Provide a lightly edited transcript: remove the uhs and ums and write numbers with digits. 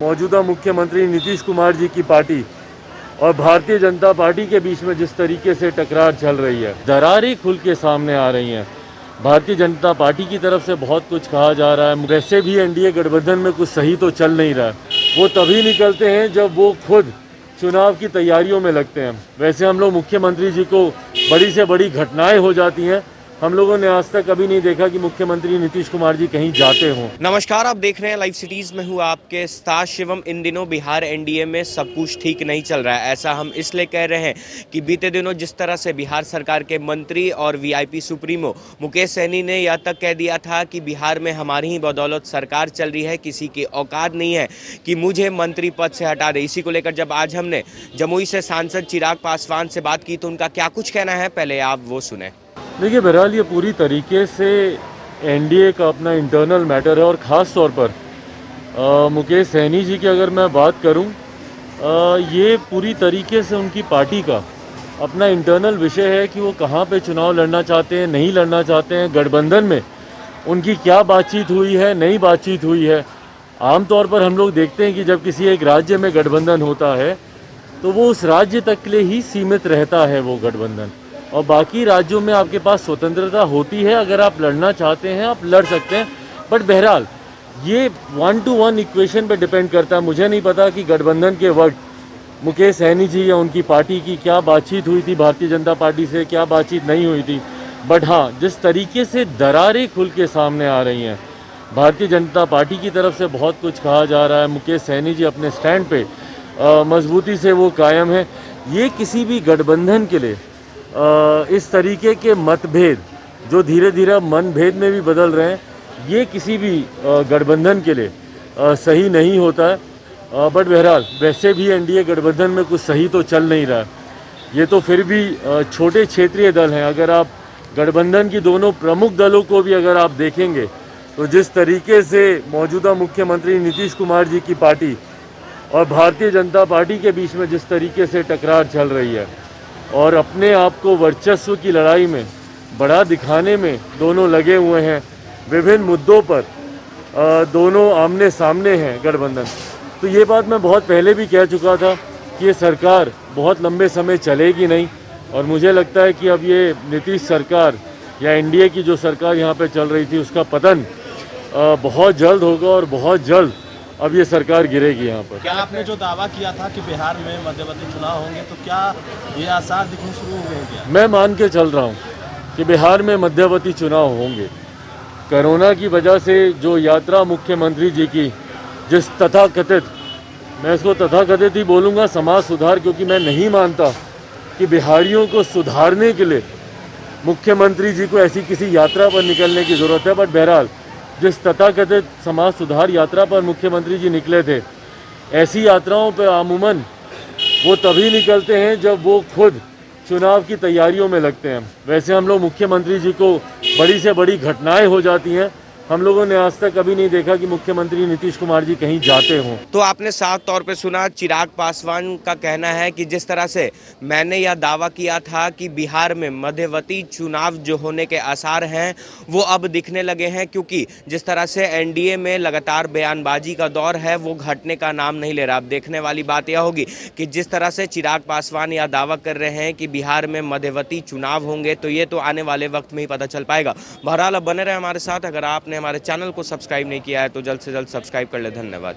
मौजूदा मुख्यमंत्री नीतीश कुमार जी की पार्टी और भारतीय जनता पार्टी के बीच में जिस तरीके से टकरार चल रही है, दरारें खुल के सामने आ रही हैं। भारतीय जनता पार्टी की तरफ से बहुत कुछ कहा जा रहा है। वैसे भी एनडीए गठबंधन में कुछ सही तो चल नहीं रहा है। वो तभी निकलते हैं जब वो खुद चुनाव की तैयारियों में लगते हैं। वैसे हम लोग मुख्यमंत्री जी को बड़ी से बड़ी घटनाएं हो जाती हैं, हम लोगों ने आज तक कभी नहीं देखा कि मुख्यमंत्री नीतीश कुमार जी कहीं जाते हों। नमस्कार, आप देख रहे हैं लाइव सिटीज में हूँ आपके साथ शिवम। इन दिनों बिहार एनडीए में सब कुछ ठीक नहीं चल रहा है। ऐसा हम इसलिए कह रहे हैं कि बीते दिनों जिस तरह से बिहार सरकार के मंत्री और वीआईपी सुप्रीमो मुकेश सहनी ने यह तक कह दिया था कि बिहार में हमारी ही बदौलत सरकार चल रही है, किसी की औकात नहीं है कि मुझे मंत्री पद से हटा दे। इसी को लेकर जब आज हमने जमुई से सांसद चिराग पासवान से बात की तो उनका क्या कुछ कहना है, पहले आप वो सुने। देखिए, बहरहाल ये पूरी तरीके से एनडीए का अपना इंटरनल मैटर है और ख़ास तौर पर मुकेश सहनी जी की अगर मैं बात करूं, ये पूरी तरीके से उनकी पार्टी का अपना इंटरनल विषय है कि वो कहां पे चुनाव लड़ना चाहते हैं, नहीं लड़ना चाहते हैं, गठबंधन में उनकी क्या बातचीत हुई है, नहीं बातचीत हुई है। आमतौर पर हम लोग देखते हैं कि जब किसी एक राज्य में गठबंधन होता है तो वो उस राज्य तक के लिए ही सीमित रहता है वो गठबंधन, और बाकी राज्यों में आपके पास स्वतंत्रता होती है। अगर आप लड़ना चाहते हैं आप लड़ सकते हैं, बट बहरहाल ये 1-to-1 इक्वेशन पे डिपेंड करता है। मुझे नहीं पता कि गठबंधन के वक्त मुकेश सहनी जी या उनकी पार्टी की क्या बातचीत हुई थी भारतीय जनता पार्टी से, क्या बातचीत नहीं हुई थी। बट हाँ, जिस तरीके से दरारें खुल के सामने आ रही हैं, भारतीय जनता पार्टी की तरफ से बहुत कुछ कहा जा रहा है। मुकेश सहनी जी अपने स्टैंड पे मजबूती से वो कायम है। ये किसी भी गठबंधन के लिए इस तरीके के मतभेद जो धीरे धीरे मनभेद में भी बदल रहे हैं, ये किसी भी गठबंधन के लिए सही नहीं होता है। बट बहरहाल वैसे भी एनडीए गठबंधन में कुछ सही तो चल नहीं रहा है। ये तो फिर भी छोटे क्षेत्रीय दल हैं। अगर आप गठबंधन की दोनों प्रमुख दलों को भी अगर आप देखेंगे तो जिस तरीके से मौजूदा मुख्यमंत्री नीतीश कुमार जी की पार्टी और भारतीय जनता पार्टी के बीच में जिस तरीके से टकरार चल रही है और अपने आप को वर्चस्व की लड़ाई में बड़ा दिखाने में दोनों लगे हुए हैं, विभिन्न मुद्दों पर दोनों आमने सामने हैं गठबंधन। तो ये बात मैं बहुत पहले भी कह चुका था कि ये सरकार बहुत लंबे समय चलेगी नहीं, और मुझे लगता है कि अब ये नीतीश सरकार या एनडीए की जो सरकार यहाँ पे चल रही थी उसका पतन बहुत जल्द होगा और बहुत जल्द अब ये सरकार गिरेगी यहाँ पर। क्या आपने जो दावा किया था कि बिहार में मध्यवर्ती चुनाव होंगे, तो क्या ये आसार दिखने शुरू हो गए क्या? मैं मान के चल रहा हूँ कि बिहार में मध्यवर्ती चुनाव होंगे। कोरोना की वजह से जो यात्रा मुख्यमंत्री जी की, जिस तथाकथित, मैं इसको तथाकथित ही बोलूँगा, समाज सुधार, क्योंकि मैं नहीं मानता कि बिहारियों को सुधारने के लिए मुख्यमंत्री जी को ऐसी किसी यात्रा पर निकलने की ज़रूरत है। बट बहरहाल जिस तथाकथित समाज सुधार यात्रा पर मुख्यमंत्री जी निकले थे, ऐसी यात्राओं पर अमूमन वो तभी निकलते हैं जब वो खुद चुनाव की तैयारियों में लगते हैं। वैसे हम लोग मुख्यमंत्री जी को बड़ी से बड़ी घटनाएं हो जाती हैं, हम लोगों ने आज तक कभी नहीं देखा कि मुख्यमंत्री नीतीश कुमार जी कहीं जाते हों। तो आपने साफ तौर पे सुना, चिराग पासवान का कहना है कि जिस तरह से मैंने यह दावा किया था कि बिहार में मध्यवर्ती चुनाव जो होने के आसार हैं वो अब दिखने लगे हैं, क्योंकि जिस तरह से एनडीए में लगातार बयानबाजी का दौर है वो घटने का नाम नहीं ले रहा। अब देखने वाली बात यह होगी कि जिस तरह से चिराग पासवान यह दावा कर रहे हैं कि बिहार में मध्यवर्ती चुनाव होंगे, तो ये तो आने वाले वक्त में ही पता चल पाएगा। बहरहाल अब बने रहे हमारे साथ। अगर आपने हमारे चैनल को सब्सक्राइब नहीं किया है तो जल्द से जल्द सब्सक्राइब कर ले। धन्यवाद।